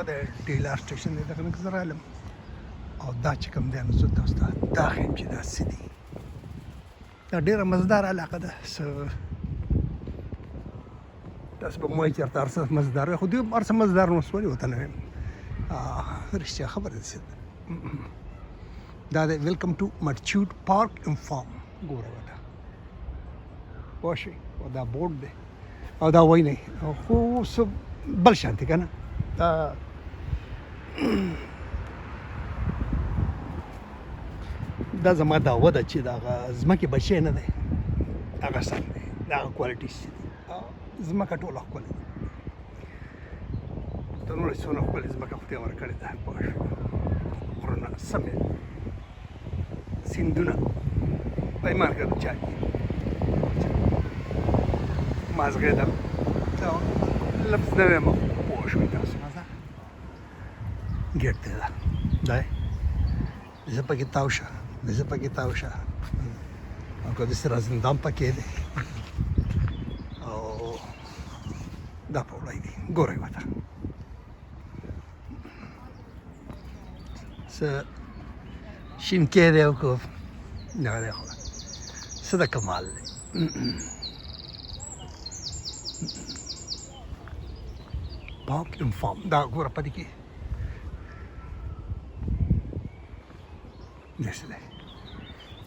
د ډیلر سټیشن دی دغه نه زه رالم او دا چې کوم دی نو زه تاسو ته دا ښیم چې دا څه دي. دا ډېره مزدار علاقه ده. تاسو به وایئ چېرته هر څه مزدار وي، خو دوی هر څه مزدار نو ولې ورته نه وایم؟ رښتیا خبره ده. دا دی ویلکم ټو مټچیوډ پارک اینډ فارم. ګوره ورته پوه شئ، او دا بورډ دی او دا وینئ، خو څه بل شان دی که نه. دا زما دعوه ده چې د هغه ځمکې بچی نه دی، هغه سم دی، د هغه کوالټیز چې دي. ځمکه ټوله ښکلې ده، ته نور څونه ښکلې ځمکه خدای ورکړې ده. پوه شو، غرونه سمې، سیندونه پیمان کړه چا دي مازغې ده. دا لفظ نه وایم، پوه شوئ تاسو. ګیټ دی دا، دا زه پکې تاو شه، زه پکې تاو شه، او که داسې رازندام پکې دی او دا په وړی دی. ګورئ ورته څه شینکی دی او که دغه دی، خو څه د کمال دی. پارک اینډ فارم دا ګوره په دې کې داسې دی،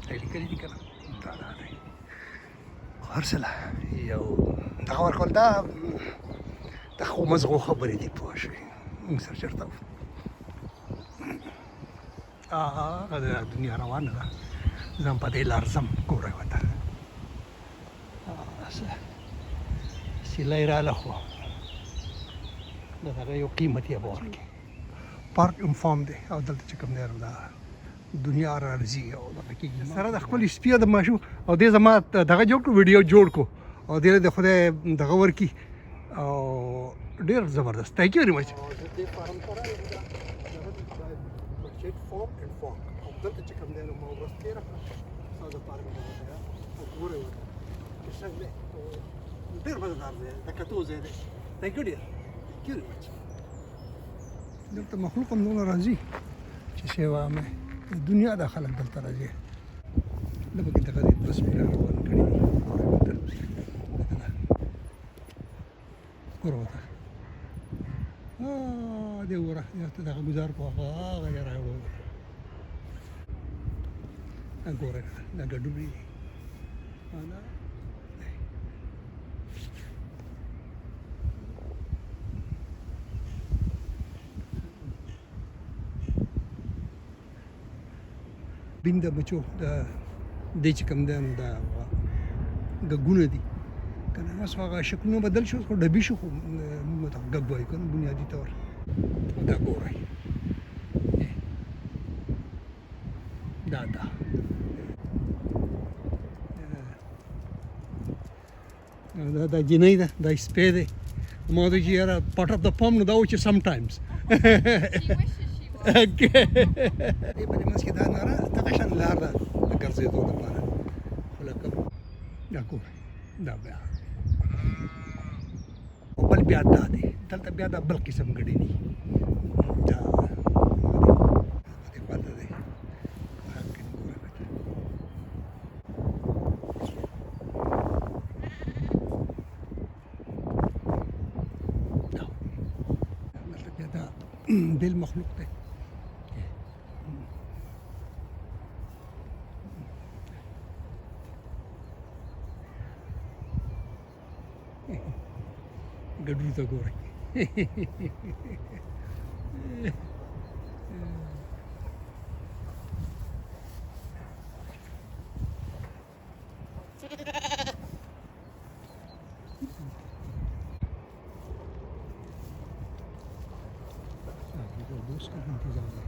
دا لیکلي دي که نه، دا دی هر څه له یو دغه ورکول. دا د ښو مزغو خبرې دي، پوه شوې. موږ سره چېرته هغه د دنیا روانه ده، زه هم په دې لار ځم. ګورئ ورته سیله یې راله، خو د هغه یو قیمت یې به ورکړي. پارک اینډ فارم دی او دلته چې کوم دی نو دا دنیا راځي او دغه کېږي. سره د خپلې سپي د ماشوم او دې زما دغه جوړ کړو، ویډیو جوړ کړو او دې د خدای دغه ورکړي او ډېر زبردست. تھینک یو ویری مچ. دې فارم ته راغلم، مټچیوډ فارم اینډ فارم، او دلته چې کوم دی نو ما ورځ تېره کړه او د پارک نه او ګورئ ورته چې څنګه دی، ډېر مزدار دی، د کتو ځای دی. تھینک یو ډېر، تھینک یو ویری مچ. دلته مخلوق هم دونه راځي چې سیوا مې دنیا د خلک دلته راځي. دا پکې دغه دی بس مې روان کړي دي. ګوره ورته دې وګوره دغه ګزار په هغه یې راوړو. ګوره دا ګډوډي دي. بین د بچو د دې چې کوم دی نو دا ګګونه دي که نه، اوس هغه شکلونه بدل شو، خو ډبي شو، خو موږ ورته ګګ وایو که نه بنیادي طور. دا ګورئ دا جنۍ ده، دا سپی دی. ما ورته چې یاره پارټ اف د فارم نو دا و چې سم ټایمز دې په دې منځ کې دا ناره دغه شان لار ده د ګرځېدو لپاره. خو لکه دا ګورئ دا بیا او بل بیا دا دی، دلته بیا دا بل قسم ګډې دي. دا دې خواته دی. دلته بیا دا بل مخلوق دی. ګډوډ ته ګورئ. دوست کا انتظار ہے.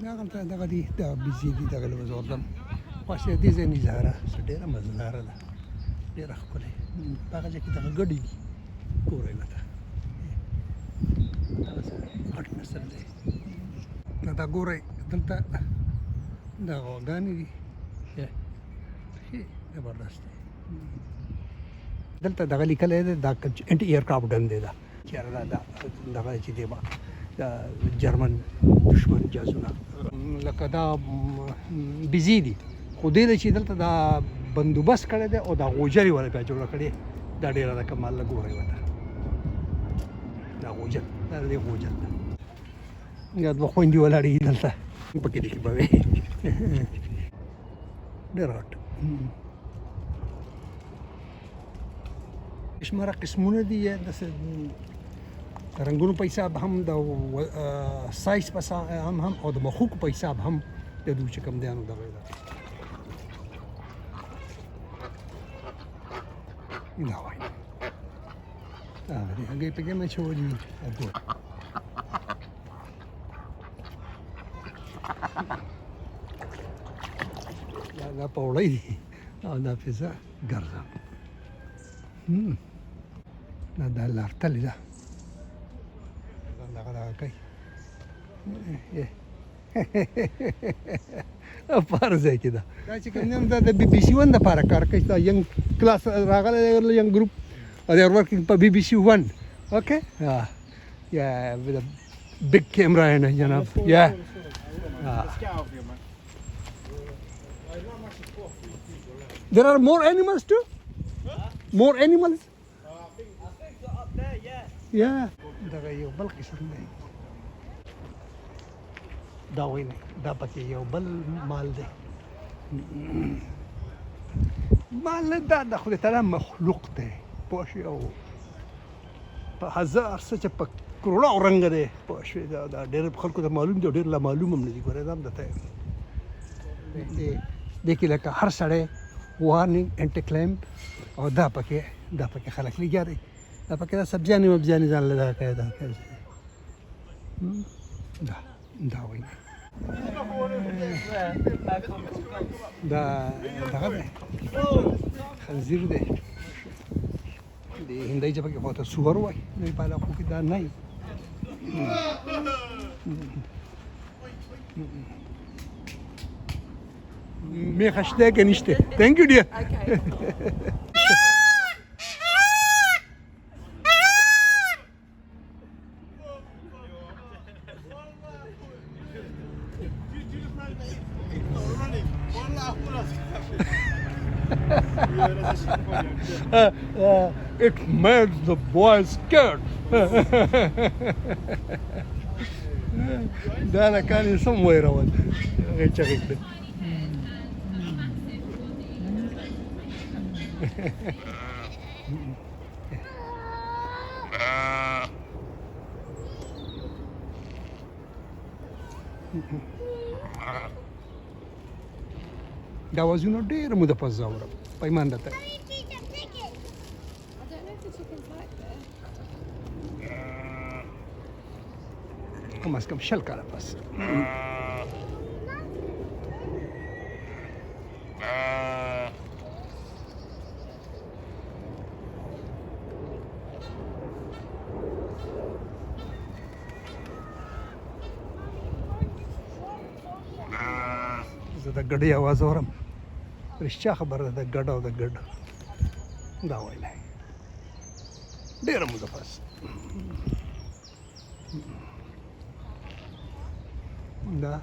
دغلته دغه دي دا بيزي دي دغه له زوردم پاسې دې ځای نظاره ډېره مزداره ده، ډېره ښکلې. په هغه ځای کې دغه ګډې دي، ګورئ ورته غټ نسل دی. دا ګورئ دلته دا غواګانې دي زبردست دی دلته دغه لیکلی دی دا انټي ایرکرافټ ګن دی دا چېرې دا دغه چې دی به دا جرمن دشمن جاسونه لکه دا بیزي دي خو دې ده چې دلته دا بندوبست کړی دی او دا غوجل یې ولا بیا جوړه کړې دا ډېره د کمال له ګورئ ورته دا غوجل دا د دې غوجل ده یا دوه خویندې ولاړې دي دلته پکې دې کې به وې ډېر غټ شماره قسمونه دي یا داسې رنګونو په حساب هم د سایز په هم او د مخوکو په حساب هم د دوی چې کوم دی نو دغه ده دا وایي هغې پکې مې اچولي دا پوړی دي او دا پسه ګرځه دا لار تللی ده دغه کوي په هر ځای کې ده دا چې کوم دی دا د بي بي سي ون دپاره کار کوي دا ینګ کلاس راغلی ینګ ګروپ they are working for BBC One okay yeah with a big camera and you know yeah there are more animals too more animals I think so up there, yeah دغه یو بل قسم دی دا وینه دا پکې یو بل مال دی مال دا د خدای تعالی مخلوق دی پوه شوې او په هزار څه چې په کروڑو رنګ دی پوه شوې دا ډېر خلکو ته معلوم دی او ډېر لا معلوم هم نه دي ګورې دا هم درته دې کې لکه هر سړی وارننګ انټي کلیمپ او دا پکې خلک لګیا دی دا پکې دا سبزیانې وبزیانې ځان له دغه کوي دا وایي دا دغه دی خنزیر دی د هندۍ ژبه کې خو ته سور وایي نوی په علاقو کې دا نه وي میخه شته که نشته thank you dear it made the boy scared. دا لکان somewhere around. چغې کړه. دا وزنه ډېر مو د پس ځاوره پیمان ده کم از کم 10 کاله پس زه د ګډې اواز اورم رښتیا خبره ده د ګډ او د ګډ دا ویلی ډېره موده پس دا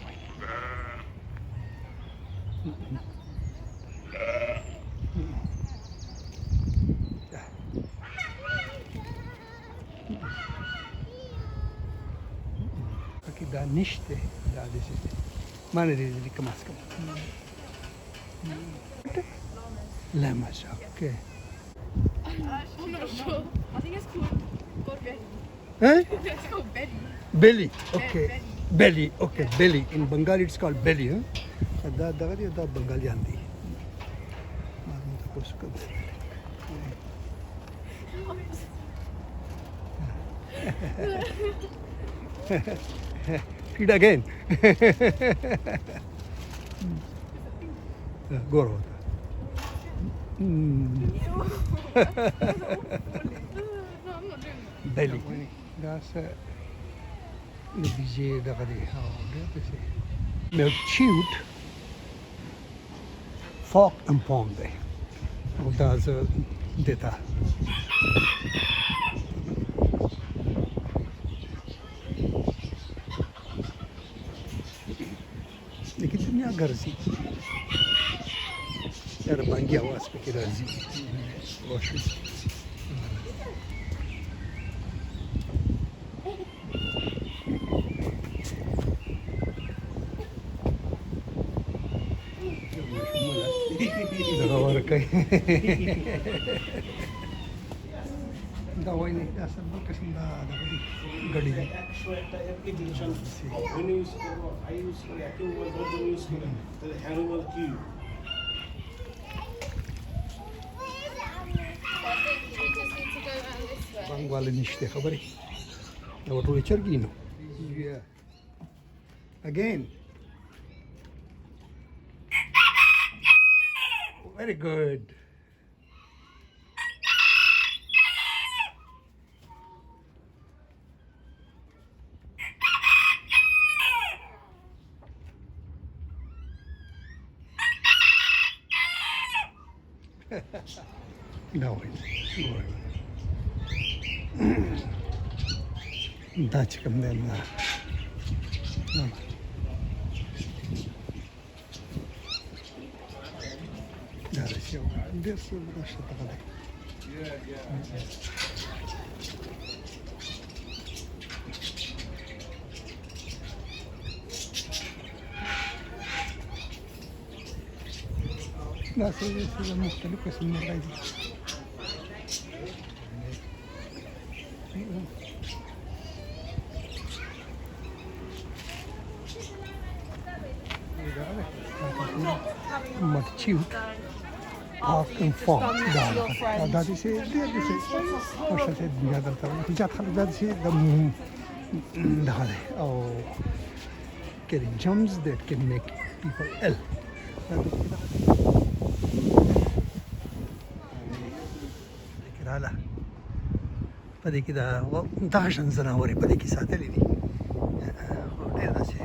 ویلی دا نشته دا داسې ما نه دی لیدلی کم از کم لاmas okay I'm not sure. I think it's called Godbelly. It's called belly belly. okay Belly. belly okay belly in Bengali it's called belly دا دغه دی دا بنګالیان دي ما تاسو کوم feed again go on No, I'm not doing that. belly دا څه نتیجې دغه دی او بیا پسې میلچیوټ فاک امپام دی او دا زه دې ته لیکن دنیا ګرځي در بانګي اواز پکې راځي واشي دغه ورکوي دا وایي دا سب بل قسم دا دغه دي ګډي دي একশো একটা application when use করবো I use করি একই মোবাইল ধরে ইউজ করি তাহলে হ্যানোভার কি We just need to go around this way. بانګواله نشته خبرې دا ټولې چرګې نو again very good دا وایي دا چې کوم دی نه دا راشي او ډېر څه نشته دغه دی دا څه مختلف قسم مرغۍ دي Matchute Park and Farm دا دي سي ډېر دي سي ورشه سي دنیا دلته خو زیات خلک دا دي سي دغه دی او getting germs that can make people ill راله په دې کې دا دغه شان ځناورې په دې کې ساتلې دي خو ډېر داسې